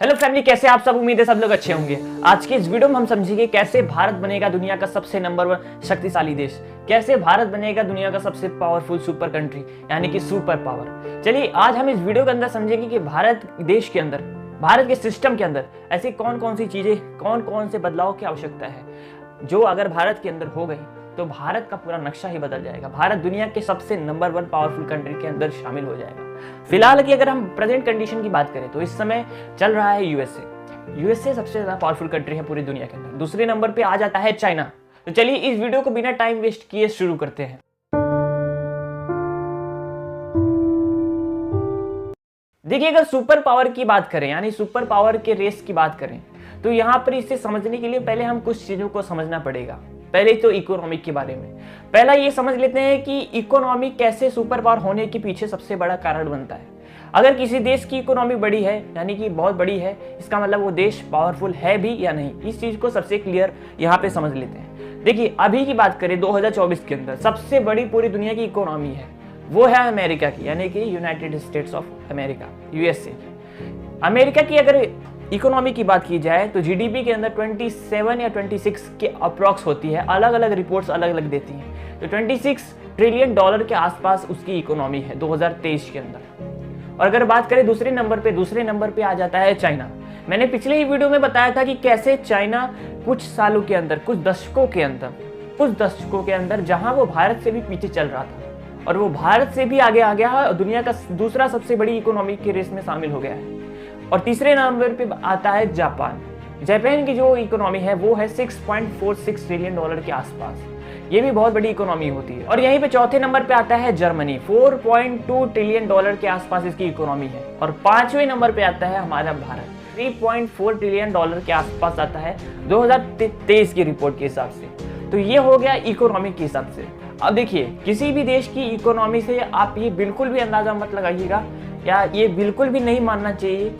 Hello family, कैसे आप सब। उम्मीद है सब लोग अच्छे होंगे। आज की इस वीडियो में हम समझेंगे कैसे भारत बनेगा दुनिया का सबसे नंबर 1 शक्तिशाली देश, कैसे भारत बनेगा दुनिया का सबसे पावरफुल सुपर कंट्री यानी कि सुपर पावर। चलिए आज हम इस वीडियो के अंदर समझेंगे कि भारत देश के अंदर, भारत के सिस्टम के अंदर ऐसी कौन कौन सी चीजें, कौन कौन से बदलाव की आवश्यकता है जो अगर भारत के अंदर हो गई तो भारत का पूरा नक्शा ही बदल जाएगा। भारत दुनिया के सबसे नंबर 1 पावरफुल कंट्री के अंदर शामिल हो जाएगा। फिलहाल की अगर हम प्रेजेंट कंडीशन की बात करें तो इस समय चल रहा है यूएसए सबसे ज्यादा पावरफुल कंट्री है पूरी दुनिया के अंदर। दूसरे नंबर पे आ जाता है चाइना। तो चलिए इस वीडियो को बिना टाइम वेस्ट किए शुरू करते हैं। देखिए, अगर सुपर पावर की बात करें यानी सुपर पावर के रेस की बात करें तो यहाँ पर इसे समझने के लिए पहले हम कुछ चीजों को समझना पड़ेगा। पहले तो इकोनॉमिक के बारे में पहला ये समझ लेते हैं कि इकोनॉमी कैसे सुपर पावर होने के पीछे सबसे बड़ा कारण बनता है। अगर किसी देश की इकोनॉमी बड़ी है यानी कि बहुत बड़ी है, इसका मतलब वो देश पावरफुल है भी या नहीं। इस चीज को सबसे क्लियर यहाँ पे समझ लेते हैं। देखिए, अभी की बात करें 2024 के अंदर सबसे बड़ी पूरी दुनिया की इकोनॉमी है वो है अमेरिका की यानी कि United states of America, USA. America की अगर इकोनॉमी की बात की जाए तो जीडीपी के अंदर 27 या 26 के अप्रॉक्स होती है। अलग अलग रिपोर्ट्स अलग अलग देती हैं। तो 26 ट्रिलियन डॉलर के आसपास उसकी इकोनॉमी है 2023 के अंदर। और अगर बात करें दूसरे नंबर पे आ जाता है चाइना। मैंने पिछले ही वीडियो में बताया था कि कैसे चाइना कुछ सालों के अंदर, कुछ दशकों के अंदर जहां वो भारत से भी पीछे चल रहा था और वो भारत से भी आगे आ गया और दुनिया का दूसरा सबसे बड़ी इकोनॉमी के रेस में शामिल हो गया है। और तीसरे नंबर पे आता है जापान की जो इकोनॉमी है वो है 6.46 ट्रिलियन डॉलर के आसपास। ये भी बहुत बड़ी इकोनॉमी होती है। और यहीं पे चौथे नंबर पे आता है जर्मनी, 4.2 ट्रिलियन डॉलर के आसपास इसकी इकोनॉमी है। और पांचवें नंबर पे आता है हमारा भारत, 3.4 ट्रिलियन डॉलर के आसपास आता है 2023 की रिपोर्ट के हिसाब से। तो ये हो गया इकोनॉमी के हिसाब से। अब देखिए, किसी भी देश की इकोनॉमी से आप ये बिल्कुल भी अंदाजा मत लगाइएगा या ये बिल्कुल भी नहीं मानना चाहिए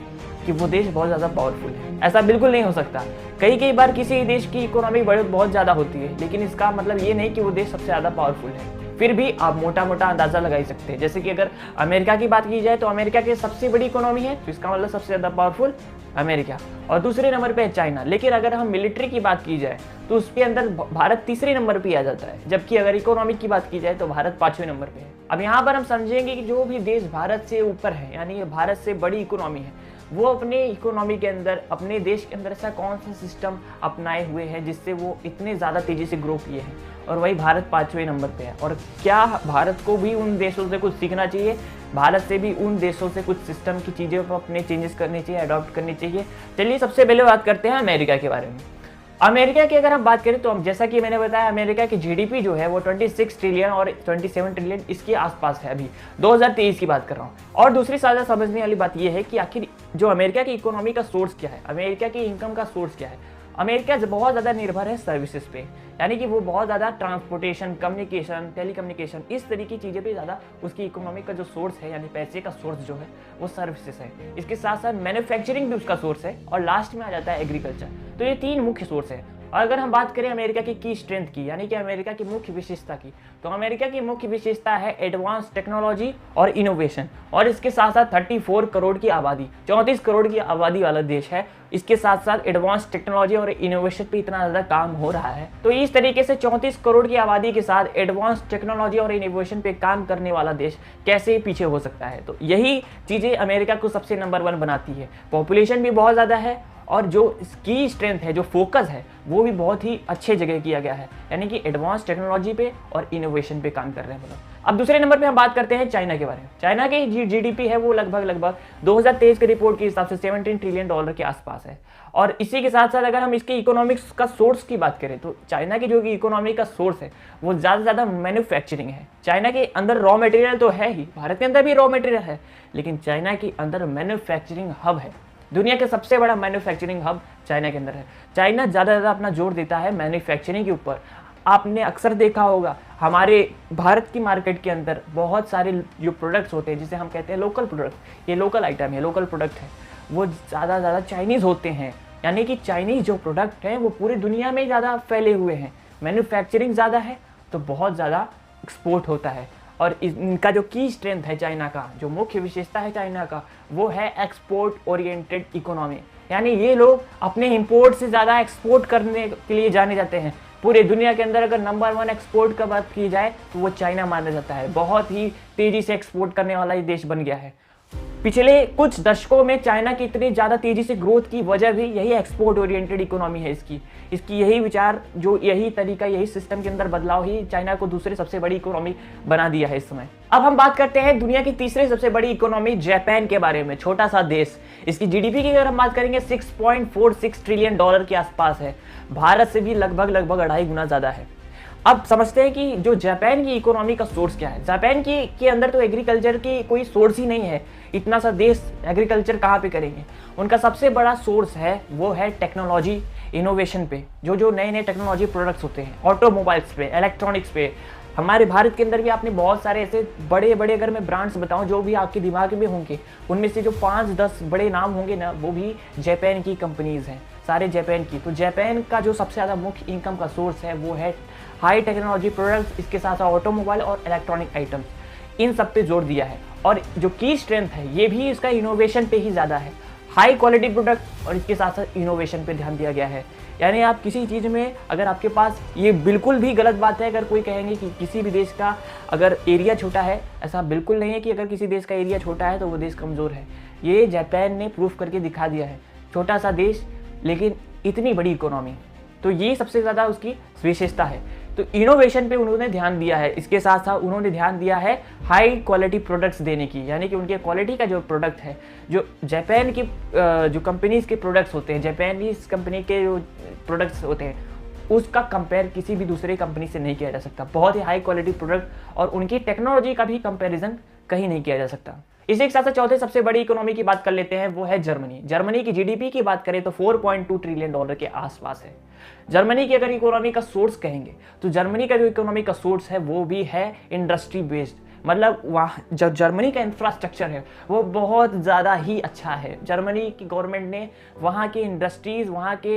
कि वो देश बहुत ज्यादा पावरफुल है। ऐसा बिल्कुल नहीं हो सकता। कई बार किसी देश की इकोनॉमी बहुत ज्यादा होती है, लेकिन इसका मतलब ये नहीं कि वो देश सबसे ज्यादा पावरफुल है। फिर भी आप मोटा मोटा अंदाजा लगा ही सकते हैं। जैसे कि अगर अमेरिका की बात की जाए तो अमेरिका की सबसे बड़ी इकोनॉमी है, तो इसका मतलब सबसे ज्यादा पावरफुल अमेरिका। और दूसरे नंबर पे है चाइना। लेकिन अगर हम मिलिट्री की बात की जाए तो उसके अंदर भारत तीसरे नंबर पे आ जाता है, जबकि अगर इकोनॉमिक की बात की जाए तो भारत 5वें नंबर पे है। अब यहाँ पर हम समझेंगे कि जो भी देश भारत से ऊपर है यानी भारत से बड़ी इकोनॉमी है, वो अपने इकोनॉमी के अंदर, अपने देश के अंदर ऐसा कौन सा सिस्टम अपनाए हुए हैं जिससे वो इतने ज़्यादा तेज़ी से ग्रो किए हैं। और वही भारत 5वें नंबर पे है। और क्या भारत को भी उन देशों से कुछ सीखना चाहिए, भारत से भी उन देशों से कुछ सिस्टम की चीज़ों पर अपने चेंजेस करने चाहिए, अडॉप्ट करनी चाहिए। चलिए सबसे पहले बात करते हैं अमेरिका के बारे में। अमेरिका की अगर हम बात करें तो हम, जैसा कि मैंने बताया, अमेरिका की जीडीपी जो है वो 26 ट्रिलियन और 27 ट्रिलियन इसके आसपास है। अभी 2023 की बात कर रहा हूँ। और दूसरी ज़्यादा समझने वाली बात यह है कि आखिर जो अमेरिका की इकोनॉमी का सोर्स क्या है, अमेरिका की इनकम का सोर्स क्या है। अमेरिका बहुत ज़्यादा निर्भर है सर्विसेज पे, यानी कि वो बहुत ज़्यादा ट्रांसपोर्टेशन, कम्युनिकेशन, टेलीकम्युनिकेशन, इस तरीके की चीज़ें पे ज़्यादा उसकी इकोनॉमी का जो सोर्स है यानी पैसे का सोर्स जो है वो सर्विसेज है। इसके साथ साथ मैन्युफैक्चरिंग भी उसका सोर्स है और लास्ट में आ जाता है एग्रीकल्चर। तो ये 3 मुख्य सोर्स है। और अगर हम बात करें अमेरिका की स्ट्रेंथ की यानी कि अमेरिका की मुख्य विशेषता की, तो अमेरिका की मुख्य विशेषता है एडवांस टेक्नोलॉजी और इनोवेशन। और इसके साथ साथ 34 करोड़ की आबादी, 34 करोड़ की आबादी वाला देश है। इसके साथ साथ एडवांस टेक्नोलॉजी और इनोवेशन पे इतना ज़्यादा काम हो रहा है। तो इस तरीके से 34 करोड़ की आबादी के साथ एडवांस टेक्नोलॉजी और इनोवेशन पे काम करने वाला देश कैसे पीछे हो सकता है। तो यही चीज़ें अमेरिका को सबसे नंबर 1 बनाती है। पॉपुलेशन भी बहुत ज़्यादा है और जो इसकी स्ट्रेंथ है, जो फोकस है, वो भी बहुत ही अच्छे जगह किया गया है, यानी कि एडवांस टेक्नोलॉजी पे और इनोवेशन पे काम कर रहे हैं। अब दूसरे नंबर पे हम बात करते हैं चाइना के बारे में। चाइना की जीडीपी है वो लगभग 2023 के रिपोर्ट के हिसाब से 17 ट्रिलियन डॉलर के आसपास है। और इसी के साथ साथ अगर हम इसके इकोनॉमिक्स का सोर्स की बात करें तो चाइना की जो इकोनॉमी का सोर्स है वो ज़्यादा मैन्युफैक्चरिंग है। चाइना के अंदर रॉ मटेरियल तो है ही, भारत के अंदर भी रॉ मटेरियल है, लेकिन चाइना के अंदर मैन्युफैक्चरिंग हब है। दुनिया का सबसे बड़ा मैन्युफैक्चरिंग हब चाइना के अंदर है। चाइना ज़्यादा अपना जोर देता है मैन्युफैक्चरिंग के ऊपर। आपने अक्सर देखा होगा हमारे भारत की मार्केट के अंदर बहुत सारे जो प्रोडक्ट्स होते हैं जिसे हम कहते हैं लोकल प्रोडक्ट, ये लोकल आइटम है, लोकल प्रोडक्ट है, वो ज़्यादा चाइनीज़ होते हैं। यानी कि चाइनीज़ जो प्रोडक्ट हैं वो पूरी दुनिया में ज़्यादा फैले हुए हैं। मैन्युफैक्चरिंग ज़्यादा है तो बहुत ज़्यादा एक्सपोर्ट होता है। और इनका जो की स्ट्रेंथ है चाइना का, जो मुख्य विशेषता है चाइना का, वो है एक्सपोर्ट ओरिएंटेड इकोनॉमी। यानी ये लोग अपने इंपोर्ट से ज़्यादा एक्सपोर्ट करने के लिए जाने जाते हैं। पूरे दुनिया के अंदर अगर नंबर 1 एक्सपोर्ट का बात की जाए तो वो चाइना माना जाता है। बहुत ही तेज़ी से एक्सपोर्ट करने वाला ये देश बन गया है। पिछले कुछ दशकों में चाइना की इतनी ज़्यादा तेज़ी से ग्रोथ की वजह भी यही एक्सपोर्ट ओरिएंटेड इकोनॉमी है इसकी यही विचार, जो यही तरीका, यही सिस्टम के अंदर बदलाव ही चाइना को दूसरे सबसे बड़ी इकोनॉमी बना दिया है इस समय। अब हम बात करते हैं दुनिया की तीसरी सबसे बड़ी इकोनॉमी जापान के बारे में। छोटा सा देश, इसकी जीडीपी की अगर हम बात करेंगे 6.46 ट्रिलियन डॉलर के आसपास है। भारत से भी लगभग 2.5 गुना ज़्यादा है। अब समझते हैं कि जो जापान की इकोनॉमी का सोर्स क्या है। जापान के अंदर तो एग्रीकल्चर की कोई सोर्स ही नहीं है। इतना सा देश एग्रीकल्चर कहाँ पे करेंगे। उनका सबसे बड़ा सोर्स है वो है टेक्नोलॉजी इनोवेशन पे। जो नए नए टेक्नोलॉजी प्रोडक्ट्स होते हैं, ऑटोमोबाइल्स पे, इलेक्ट्रॉनिक्स पे। हमारे भारत के अंदर भी आपने बहुत सारे ऐसे बड़े बड़े, अगर मैं ब्रांड्स बताऊं जो भी आपके दिमाग में होंगे, उनमें से जो 5-10 बड़े नाम होंगे ना, वो भी जापान की कंपनीज हैं, सारे जापान की। तो जापान का जो सबसे ज़्यादा मुख्य इनकम का सोर्स है वो है हाई टेक्नोलॉजी प्रोडक्ट्स, इसके साथ साथ ऑटोमोबाइल और इलेक्ट्रॉनिक आइटम्स, इन सब पे जोर दिया है। और जो की स्ट्रेंथ है ये भी इसका इनोवेशन पे ही ज़्यादा है। हाई क्वालिटी प्रोडक्ट और इसके साथ साथ इनोवेशन पे ध्यान दिया गया है। यानी आप किसी चीज़ में अगर आपके पास, ये बिल्कुल भी गलत बात है अगर कोई कहेंगे कि किसी भी देश का अगर एरिया छोटा है, ऐसा बिल्कुल नहीं है कि अगर किसी देश का एरिया छोटा है तो वो देश कमज़ोर है। ये जापान ने प्रूफ करके दिखा दिया है। छोटा सा देश लेकिन इतनी बड़ी इकोनॉमी, तो ये सबसे ज़्यादा उसकी विशेषता है। तो इनोवेशन पे उन्होंने ध्यान दिया है। इसके साथ साथ उन्होंने ध्यान दिया है हाई क्वालिटी प्रोडक्ट्स देने की, यानी कि उनके क्वालिटी का जो प्रोडक्ट है, जो जापान की जो कंपनीज के प्रोडक्ट्स होते हैं, जापानीज कंपनी के जो प्रोडक्ट्स होते हैं, उसका कंपेयर किसी भी दूसरे कंपनी से नहीं किया जा सकता। बहुत ही हाई क्वालिटी प्रोडक्ट और उनकी टेक्नोलॉजी का भी कंपेरिजन कहीं नहीं किया जा सकता। इसी के साथ साथ चौथे सबसे बड़ी इकोनॉमी की बात कर लेते हैं, वो है जर्मनी। जर्मनी की जीडीपी की बात करें तो 4.2 ट्रिलियन डॉलर के आसपास है। जर्मनी की अगर इकोनॉमी का सोर्स कहेंगे तो जर्मनी का जो इकोनॉमी का सोर्स है वो भी है इंडस्ट्री बेस्ड। मतलब वहाँ जो जर्मनी का इंफ्रास्ट्रक्चर है वो बहुत ज़्यादा ही अच्छा है। जर्मनी की गवर्नमेंट ने वहाँ के इंडस्ट्रीज़, वहाँ के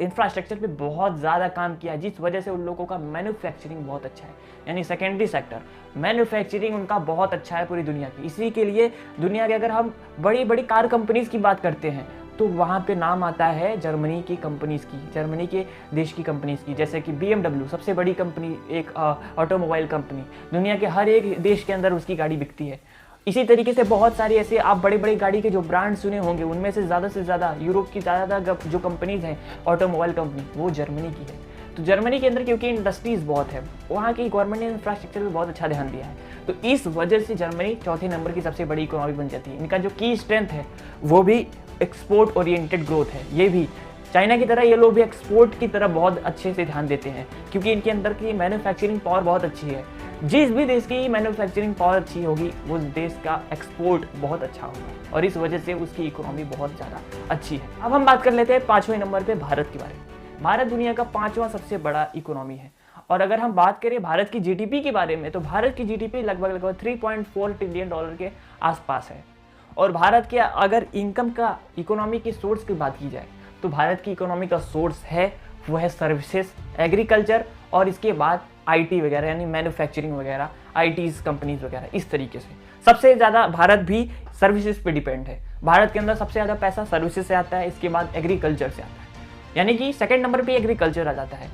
इंफ्रास्ट्रक्चर पे बहुत ज़्यादा काम किया, जिस वजह से उन लोगों का मैन्युफैक्चरिंग बहुत अच्छा है। यानी सेकेंडरी सेक्टर मैन्युफैक्चरिंग उनका बहुत अच्छा है पूरी दुनिया की। इसी के लिए दुनिया के अगर हम बड़ी बड़ी कार कंपनीज़ की बात करते हैं तो वहाँ पे नाम आता है जर्मनी की कंपनीज़ की, जर्मनी के देश की कंपनीज़ की। जैसे कि BMW सबसे बड़ी कंपनी, एक ऑटोमोबाइल कंपनी, दुनिया के हर एक देश के अंदर उसकी गाड़ी बिकती है। इसी तरीके से बहुत सारी ऐसे आप बड़े बड़े गाड़ी के जो ब्रांड सुने होंगे, उनमें से ज़्यादा यूरोप की ज़्यादा जो कंपनीज़ हैं ऑटोमोबाइल कंपनी, वो जर्मनी की है। तो जर्मनी के अंदर क्योंकि इंडस्ट्रीज़ बहुत है, वहाँ की गवर्नमेंट ने इंफ्रास्ट्रक्चर पर बहुत अच्छा ध्यान दिया है, तो इस वजह से जर्मनी चौथे नंबर की सबसे बड़ी इकोनॉमी बन जाती है। इनका जो की स्ट्रेंथ है वो भी एक्सपोर्ट ओरिएंटेड ग्रोथ है। ये भी चाइना की तरह ये लोग भी एक्सपोर्ट की तरफ बहुत अच्छे से ध्यान देते हैं, क्योंकि इनके अंदर की मैन्युफैक्चरिंग पावर बहुत अच्छी है। जिस भी देश की मैन्युफैक्चरिंग पावर अच्छी होगी उस देश का एक्सपोर्ट बहुत अच्छा होगा और इस वजह से उसकी इकोनॉमी बहुत ज़्यादा अच्छी है। अब हम बात कर लेते हैं 5वें नंबर पे भारत के बारे में। भारत दुनिया का 5वां सबसे बड़ा इकोनॉमी है और अगर हम बात करें भारत की जीडीपी के बारे में तो भारत की जीडीपी लगभग 3.4 ट्रिलियन डॉलर के आसपास है। और भारत के अगर इनकम का, इकोनॉमी के सोर्स की बात की जाए तो भारत की इकोनॉमी का सोर्स है वो है सर्विसेज, एग्रीकल्चर और इसके बाद आईटी वगैरह, यानी मैन्युफैक्चरिंग वगैरह, आईटीज कंपनीज वगैरह। इस तरीके से सबसे ज़्यादा भारत भी सर्विसेज पे डिपेंड है। भारत के अंदर सबसे ज़्यादा पैसा सर्विसेज से आता है, इसके बाद एग्रीकल्चर से आता है, यानी कि सेकंड नंबर पे एग्रीकल्चर आ जाता है।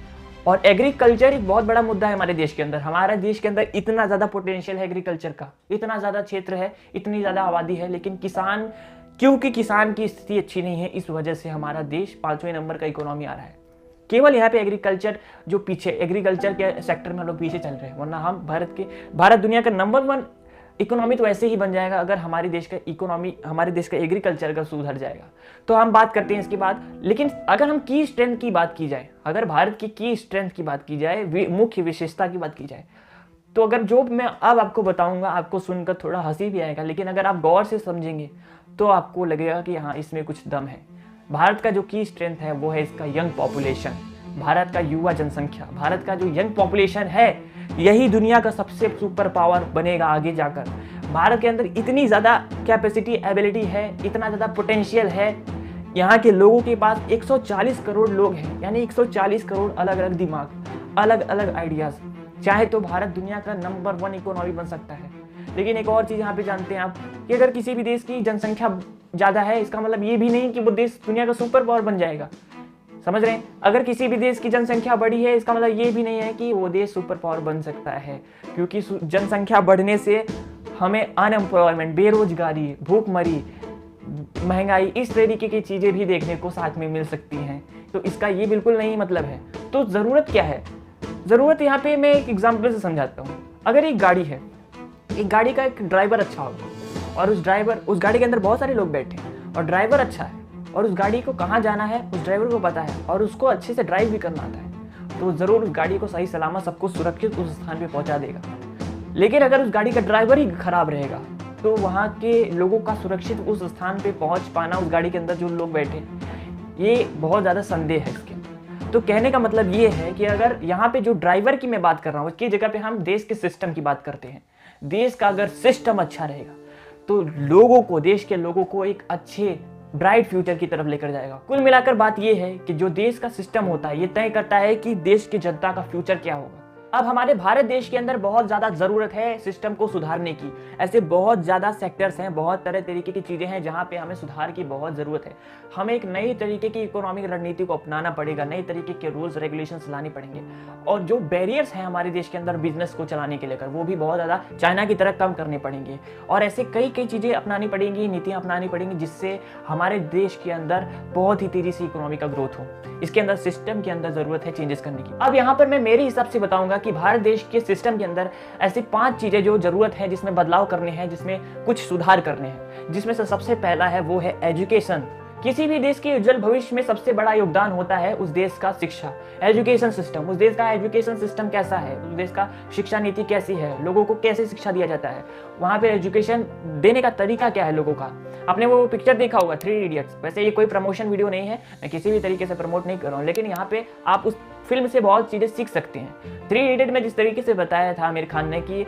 और एग्रीकल्चर एक बहुत बड़ा मुद्दा है हमारे देश के अंदर। हमारे देश के अंदर इतना ज़्यादा पोटेंशियल है एग्रीकल्चर का, इतना ज़्यादा क्षेत्र है, इतनी ज़्यादा आबादी है, लेकिन किसान, क्योंकि किसान की स्थिति अच्छी नहीं है, इस वजह से हमारा देश 5वें नंबर का इकोनॉमी आ रहा है। केवल यहाँ पे एग्रीकल्चर जो पीछे, एग्रीकल्चर के सेक्टर में लोग पीछे चल रहे हैं, वरना हम भारत दुनिया का नंबर 1 इकोनॉमी तो ऐसे ही बन जाएगा अगर हमारे देश का इकोनॉमी, हमारे देश का एग्रीकल्चर का सुधर जाएगा। तो हम बात करते हैं इसके बाद। लेकिन अगर हम की स्ट्रेंथ की बात की जाए, अगर भारत की स्ट्रेंथ की बात की जाए, मुख्य विशेषता की बात की जाए, तो अगर जो मैं अब आपको बताऊंगा आपको सुनकर थोड़ा हंसी भी आएगा, लेकिन अगर आप गौर से समझेंगे तो आपको लगेगा कि हाँ, इसमें कुछ दम है। भारत का जो की स्ट्रेंथ है वो है इसका यंग पॉपुलेशन, भारत का युवा जनसंख्या। भारत का जो यंग पॉपुलेशन है यही दुनिया का सबसे सुपर पावर बनेगा आगे जाकर। भारत के अंदर इतनी ज़्यादा कैपेसिटी, एबिलिटी है, इतना ज़्यादा पोटेंशियल है। यहाँ के लोगों के पास 140 करोड़ लोग हैं, यानी 140 करोड़ अलग अलग दिमाग, अलग अलग आइडियाज़। चाहे तो भारत दुनिया का नंबर 1 इकोनॉमी बन सकता है। लेकिन एक और चीज़ यहाँ पे जानते हैं आप कि अगर किसी भी देश की जनसंख्या ज़्यादा है, इसका मतलब ये भी नहीं कि वो देश दुनिया का सुपर पावर बन जाएगा। समझ रहे हैं? अगर किसी भी देश की जनसंख्या बढ़ी है, इसका मतलब ये भी नहीं है कि वो देश सुपर पावर बन सकता है, क्योंकि जनसंख्या बढ़ने से हमें अनएम्प्लॉयमेंट, बेरोजगारी, भूखमरी, महंगाई, इस तरीके की चीज़ें भी देखने को साथ में मिल सकती हैं। तो इसका ये बिल्कुल नहीं मतलब है। तो ज़रूरत क्या है? ज़रूरत यहाँ पे मैं एक एग्जाम्पल से समझाता हूँ। अगर एक गाड़ी है, एक गाड़ी का एक ड्राइवर अच्छा होगा और उस गाड़ी के अंदर बहुत सारे लोग बैठे हैं और ड्राइवर अच्छा है और उस गाड़ी को कहाँ जाना है उस ड्राइवर को पता है और उसको अच्छे से ड्राइव भी करना आता है, तो ज़रूर उस गाड़ी को सही सलामत सबको सुरक्षित उस स्थान पे पहुँचा देगा। लेकिन अगर उस गाड़ी का ड्राइवर ही खराब रहेगा तो वहाँ के लोगों का सुरक्षित उस स्थान पे पहुँच पाना, उस गाड़ी के अंदर जो लोग बैठे हैं, ये बहुत ज़्यादा संदेह है इसके। तो कहने का मतलब ये है कि अगर यहाँ पे जो ड्राइवर की मैं बात कर रहा हूँ, उसकी जगह पे हम देश के सिस्टम की बात करते हैं। देश का अगर सिस्टम अच्छा रहेगा तो लोगों को, देश के लोगों को एक अच्छे ब्राइट फ्यूचर की तरफ लेकर जाएगा। कुल मिलाकर बात यह है कि जो देश का सिस्टम होता है ये तय करता है कि देश की जनता का फ्यूचर क्या होगा। अब हमारे भारत देश के अंदर बहुत ज़्यादा ज़रूरत है सिस्टम को सुधारने की। ऐसे बहुत ज़्यादा सेक्टर्स हैं, बहुत तरह तरीके की चीज़ें हैं जहाँ पे हमें सुधार की बहुत ज़रूरत है। हमें एक नई तरीके की इकोनॉमिक रणनीति को अपनाना पड़ेगा, नई तरीके के रूल्स रेगुलेशंस लाने पड़ेंगे और जो बैरियर्स हैं हमारे देश के अंदर बिजनेस को चलाने के लेकर, वो भी बहुत ज़्यादा चाइना की तरह कम करने पड़ेंगे और ऐसे कई चीज़ें अपनानी पड़ेंगी, नीतियाँ अपनानी पड़ेंगी जिससे हमारे देश के अंदर बहुत ही तेज़ी से इकोनॉमी का ग्रोथ हो। इसके अंदर सिस्टम के अंदर ज़रूरत है चेंजेस करने की। अब यहाँ पर मैं मेरे हिसाब से बताऊँगा कि भारत देश के सिस्टम के अंदर ऐसी 5 चीजें जो जरूरत है, जिसमें बदलाव करने हैं, जिसमें कुछ सुधार करने हैं, जिसमें से सबसे पहला है वो है एजुकेशन। किसी भी देश के उज्जवल भविष्य में सबसे बड़ा योगदान होता है उस देश का शिक्षा, एजुकेशन सिस्टम। उस देश का एजुकेशन सिस्टम कैसा है, उस देश का शिक्षा नीति कैसी है, लोगों को कैसे शिक्षा दिया जाता है, वहाँ पे एजुकेशन देने का तरीका क्या है लोगों का। आपने वो पिक्चर देखा होगा 3 इडियट्स। वैसे ये कोई प्रमोशन वीडियो नहीं है, मैं किसी भी तरीके से प्रमोट नहीं कर रहा हूँ, लेकिन यहाँ पे आप उस फिल्म से बहुत चीज़ें सीख सकते हैं। 3 इडियट में जिस तरीके से बताया था आमिर खान ने कि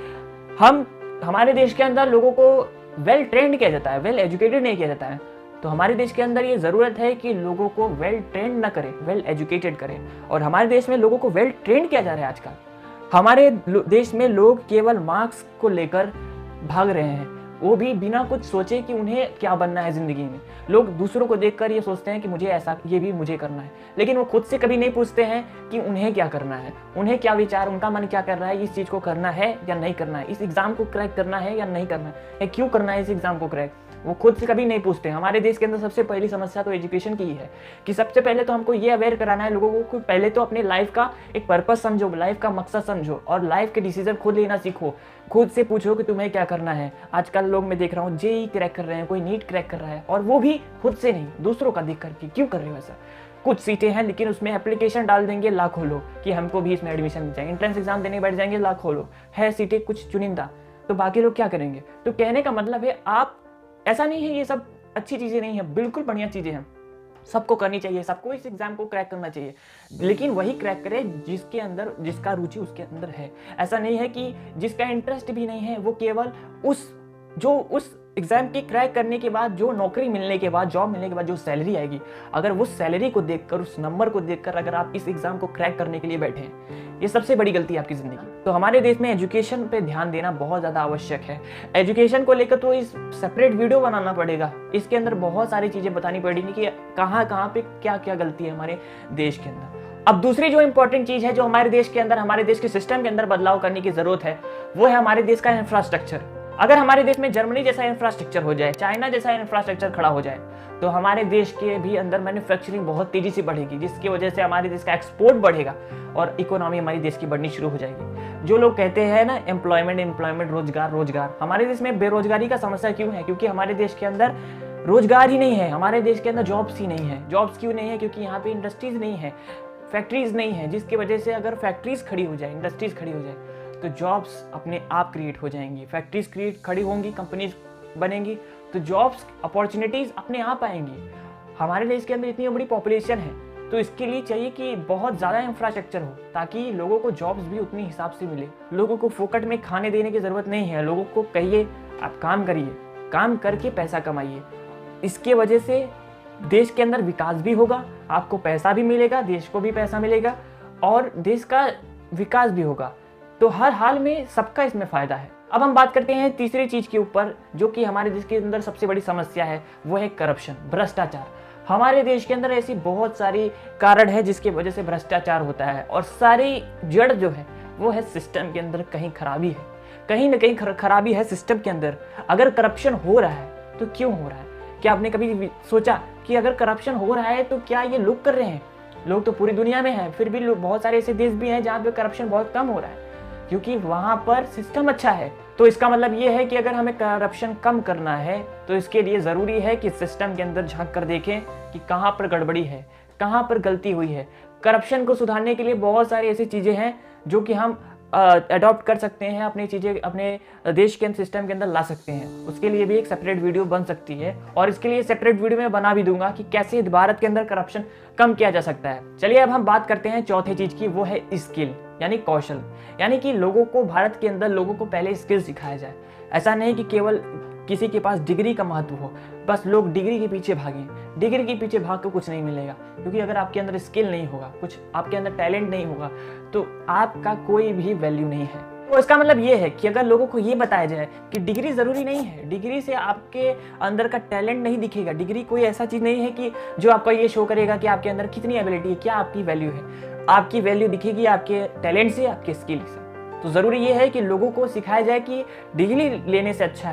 हमारे देश के अंदर लोगों को वेल ट्रेंड किया जाता है, वेल एजुकेटेड नहीं किया जाता है। तो हमारे देश के अंदर ये ज़रूरत है कि लोगों को वेल ट्रेंड ना करें, वेल एजुकेटेड करें। और हमारे देश में लोगों को वेल ट्रेंड किया जा रहा है आजकल। हमारे देश में लोग केवल मार्क्स को लेकर भाग रहे हैं, वो भी बिना कुछ सोचे कि उन्हें क्या बनना है ज़िंदगी में। लोग दूसरों को देखकर ये सोचते हैं कि मुझे ऐसा, ये भी मुझे करना है, लेकिन वो खुद से कभी नहीं पूछते हैं कि उन्हें क्या करना है, उन्हें क्या विचार, उनका मन क्या कर रहा है, इस चीज़ को करना है या नहीं करना है, इस एग्ज़ाम को क्रैक करना है या नहीं करना है, क्यों करना है इस एग्ज़ाम को क्रैक। वो खुद से कभी नहीं पूछते हैं। हमारे देश के अंदर सबसे पहली समस्या तो एजुकेशन की ही है कि सबसे पहले तो हमको ये अवेयर कराना है लोगों को कि पहले तो अपने लाइफ का एक पर्पस समझो, लाइफ का मकसद समझो और लाइफ के डिसीजन खुद लेना सीखो। खुद से पूछो कि तुम्हें क्या करना है। आजकल लोग मैं देख रहा हूँ जेईई क्रैक कर रहे हैं, कोई नीट क्रैक कर रहा है, और वो भी खुद से नहीं, दूसरों का देख करके। क्यों कर रहे हो ऐसा? कुछ सीटें हैं लेकिन उसमें एप्लीकेशन डाल देंगे लाखों लोग कि हमको भी इसमें एडमिशन मिल जाएंगे, एंट्रेंस एग्जाम देने बैठ जाएंगे लाखों लोग, है सीटें कुछ चुनिंदा, तो बाकी लोग क्या करेंगे। तो कहने का मतलब है, आप ऐसा नहीं है ये सब अच्छी चीज़ें नहीं है, बिल्कुल बढ़िया चीज़ें हैं, सबको करनी चाहिए, सबको इस एग्जाम को क्रैक करना चाहिए, लेकिन वही क्रैक करे जिसके अंदर, जिसका रुचि उसके अंदर है। ऐसा नहीं है कि जिसका इंटरेस्ट भी नहीं है वो केवल उस एग्जाम के क्रैक करने के बाद, जो नौकरी मिलने के बाद, जॉब मिलने के बाद जो सैलरी आएगी, अगर वो सैलरी को देखकर, उस नंबर को देखकर अगर आप इस एग्जाम को क्रैक करने के लिए बैठे हैं, ये सबसे बड़ी गलती है आपकी जिंदगी। तो हमारे देश में एजुकेशन पे ध्यान देना बहुत ज़्यादा आवश्यक है। एजुकेशन को लेकर तो इस सेपरेट वीडियो बनाना पड़ेगा, इसके अंदर बहुत सारी चीज़ें बतानी पड़ेगी कि कहाँ कहाँ पे क्या क्या गलती है हमारे देश के अंदर। अब दूसरी जो इंपॉर्टेंट चीज़ है जो हमारे देश के अंदर, हमारे देश के सिस्टम के अंदर बदलाव करने की ज़रूरत है, वो है हमारे देश का इंफ्रास्ट्रक्चर। अगर हमारे देश में जर्मनी जैसा इंफ्रास्ट्रक्चर हो जाए, चाइना जैसा इंफ्रास्ट्रक्चर खड़ा हो जाए, तो हमारे देश के भी अंदर मैन्युफैक्चरिंग बहुत तेज़ी से बढ़ेगी, जिसकी वजह से हमारे देश का एक्सपोर्ट बढ़ेगा और इकोनॉमी हमारी देश की बढ़नी शुरू हो जाएगी। जो लोग कहते हैं ना एम्प्लॉयमेंट, रोजगार, हमारे देश में बेरोजगारी का समस्या क्यों है? क्योंकि हमारे देश के अंदर रोजगार ही नहीं है, हमारे देश के अंदर जॉब्स ही नहीं है। जॉब्स क्यों नहीं है? क्योंकि यहाँ पे इंडस्ट्रीज नहीं है, फैक्ट्रीज नहीं है, जिसकी वजह से अगर फैक्ट्रीज खड़ी हो जाए, इंडस्ट्रीज खड़ी हो जाए, तो जॉब्स अपने आप क्रिएट हो जाएंगी। फैक्ट्रीज खड़ी होंगी, कंपनीज बनेंगी, तो जॉब्स अपॉर्चुनिटीज़ अपने आप आएंगी। हमारे देश के अंदर इतनी बड़ी पॉपुलेशन है, तो इसके लिए चाहिए कि बहुत ज़्यादा इंफ्रास्ट्रक्चर हो, ताकि लोगों को जॉब्स भी उतनी हिसाब से मिले। लोगों को फोकट में खाने देने की ज़रूरत नहीं है, लोगों को कहिए आप काम करिए, काम करके पैसा कमाइए। इसके वजह से देश के अंदर विकास भी होगा, आपको पैसा भी मिलेगा, देश को भी पैसा मिलेगा और देश का विकास भी होगा। तो हर हाल में सबका इसमें फायदा है। अब हम बात करते हैं तीसरी चीज के ऊपर, जो कि हमारे देश के अंदर सबसे बड़ी समस्या है, वो है करप्शन, भ्रष्टाचार। हमारे देश के अंदर ऐसी बहुत सारी कारण है जिसकी वजह से भ्रष्टाचार होता है, और सारी जड़ जो है वो है सिस्टम के अंदर कहीं खराबी है, कहीं ना कहीं खराबी है सिस्टम के अंदर। अगर करप्शन हो रहा है तो क्यों हो रहा है? क्या आपने कभी सोचा कि अगर करप्शन हो रहा है तो क्या ये लोग कर रहे हैं? लोग तो पूरी दुनिया में हैं, फिर भी बहुत सारे ऐसे देश भी हैं जहाँ पे करप्शन बहुत कम हो रहा है, क्योंकि वहाँ पर सिस्टम अच्छा है। तो इसका मतलब ये है कि अगर हमें करप्शन कम करना है तो इसके लिए ज़रूरी है कि सिस्टम के अंदर झांक कर देखें कि कहाँ पर गड़बड़ी है, कहाँ पर गलती हुई है। करप्शन को सुधारने के लिए बहुत सारी ऐसी चीज़ें हैं जो कि हम अडॉप्ट कर सकते हैं, अपनी चीज़ें अपने देश के सिस्टम के अंदर ला सकते हैं। उसके लिए भी एक सेपरेट वीडियो बन सकती है, और इसके लिए सेपरेट वीडियो मैं बना भी दूंगा कि कैसे भारत के अंदर करप्शन कम किया जा सकता है। चलिए अब हम बात करते हैं चौथे चीज़ की, वो है स्किल यानी कौशल। यानी कि लोगों को, भारत के अंदर लोगों को पहले स्किल सिखाया जाए। ऐसा नहीं कि केवल किसी के पास डिग्री का महत्व हो, बस लोग डिग्री के पीछे भागें। डिग्री के पीछे भाग कर कुछ नहीं मिलेगा, क्योंकि अगर आपके अंदर स्किल नहीं होगा, कुछ आपके अंदर टैलेंट नहीं होगा, तो आपका कोई भी वैल्यू नहीं है। तो इसका मतलब ये है कि अगर लोगों को ये बताया जाए कि डिग्री ज़रूरी नहीं है, डिग्री से आपके अंदर का टैलेंट नहीं दिखेगा। डिग्री कोई ऐसा चीज़ नहीं है कि जो आपको ये शो करेगा कि आपके अंदर कितनी एबिलिटी है, क्या आपकी वैल्यू है। आपकी वैल्यू दिखेगी आपके टैलेंट से, आपके स्किल से। तो ज़रूरी ये है कि लोगों को सिखाया जाए कि डिग्री लेने से अच्छा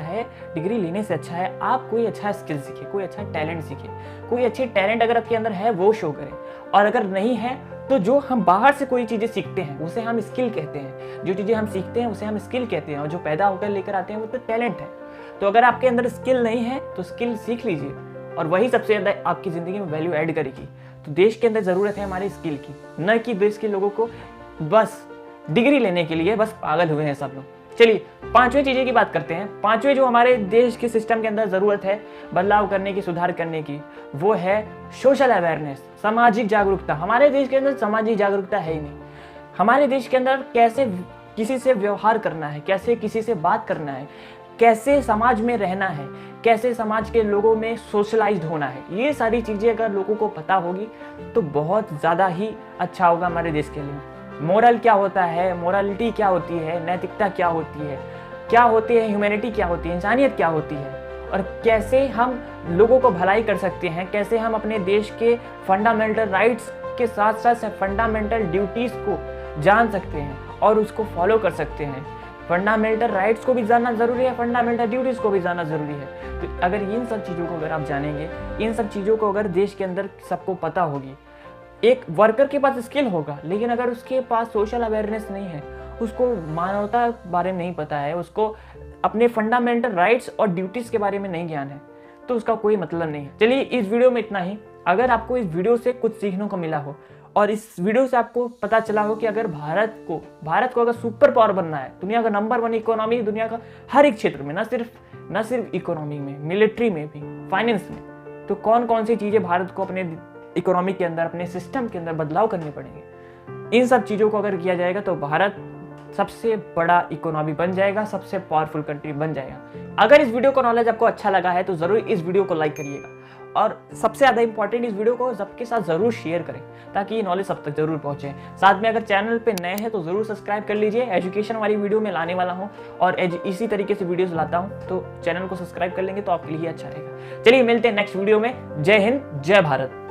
है आप कोई अच्छा स्किल सीखे, कोई अच्छा टैलेंट सीखे, कोई अच्छी टैलेंट अगर आपके अंदर है वो शो करें। और अगर नहीं है तो जो हम बाहर से कोई चीज़ें सीखते हैं उसे हम स्किल कहते हैं, जो चीज़ें हम सीखते हैं उसे हम स्किल कहते हैं, और जो पैदा होकर लेकर आते हैं वो तो टैलेंट है। तो अगर आपके अंदर स्किल नहीं है तो स्किल सीख लीजिए, और वही सबसे ज़्यादा आपकी ज़िंदगी में वैल्यू ऐड करेगी। तो देश के अंदर ज़रूरत है हमारी स्किल की, न कि देश के लोगों को बस डिग्री लेने के लिए बस पागल हुए हैं सब लोग। चलिए पांचवें चीज़ें की बात करते हैं। पांचवें जो हमारे देश के सिस्टम के अंदर ज़रूरत है बदलाव करने की, सुधार करने की, वो है सोशल अवेयरनेस, सामाजिक जागरूकता। हमारे देश के अंदर सामाजिक जागरूकता है ही नहीं। हमारे देश के अंदर कैसे किसी से व्यवहार करना है, कैसे किसी से बात करना है, कैसे समाज में रहना है, कैसे समाज के लोगों में सोशलाइज्ड होना है, ये सारी चीज़ें अगर लोगों को पता होगी तो बहुत ज़्यादा ही अच्छा होगा हमारे देश के लिए। मोरल क्या होता है, मोरालिटी क्या होती है, नैतिकता क्या होती है, क्या होती है ह्यूमैनिटी, क्या होती है इंसानियत, क्या होती है, और कैसे हम लोगों को भलाई कर सकते हैं, कैसे हम अपने देश के फंडामेंटल राइट्स के साथ साथ फंडामेंटल ड्यूटीज़ को जान सकते हैं और उसको फॉलो कर सकते हैं। फंडामेंटल राइट्स को भी जानना ज़रूरी है, फंडामेंटल ड्यूटीज़ को भी जानना ज़रूरी है। तो अगर इन सब चीज़ों को अगर आप जानेंगे, इन सब चीज़ों को अगर देश के अंदर सबको पता होगी, एक वर्कर के पास स्किल होगा लेकिन अगर उसके पास सोशल अवेयरनेस नहीं है, उसको मानवता बारे में नहीं पता है, उसको अपने फंडामेंटल राइट्स और ड्यूटीज़ के बारे में नहीं ज्ञान है, तो उसका कोई मतलब नहीं है। चलिए इस वीडियो में इतना ही। अगर आपको इस वीडियो से कुछ सीखने को मिला हो और इस वीडियो से आपको पता चला हो कि अगर भारत को अगर सुपर पावर बनना है, दुनिया का नंबर 1 इकोनॉमी, दुनिया का हर एक क्षेत्र में, न सिर्फ इकोनॉमी में, मिलिट्री में भी, फाइनेंस में, तो कौन कौन सी चीज़ें भारत को अपने इकोनॉमी के अंदर, अपने सिस्टम के अंदर बदलाव करने पड़ेंगे, इन सब चीज़ों को अगर किया जाएगा तो भारत सबसे बड़ा इकोनॉमी बन जाएगा, सबसे पावरफुल कंट्री बन जाएगा। अगर इस वीडियो का नॉलेज आपको अच्छा लगा है तो ज़रूर इस वीडियो को लाइक करिएगा, और सबसे ज़्यादा इंपॉर्टेंट इस वीडियो को सबके साथ ज़रूर शेयर करें ताकि ये नॉलेज सब तक ज़रूर पहुँचे। साथ में अगर चैनल पे नए हैं तो ज़रूर सब्सक्राइब कर लीजिए। एजुकेशन वाली वीडियो में लाने वाला हूँ और इसी तरीके से वीडियोस लाता हूँ, तो चैनल को सब्सक्राइब कर लेंगे तो आपके लिए अच्छा रहेगा। चलिए मिलते हैं नेक्स्ट वीडियो में। जय हिंद, जय भारत।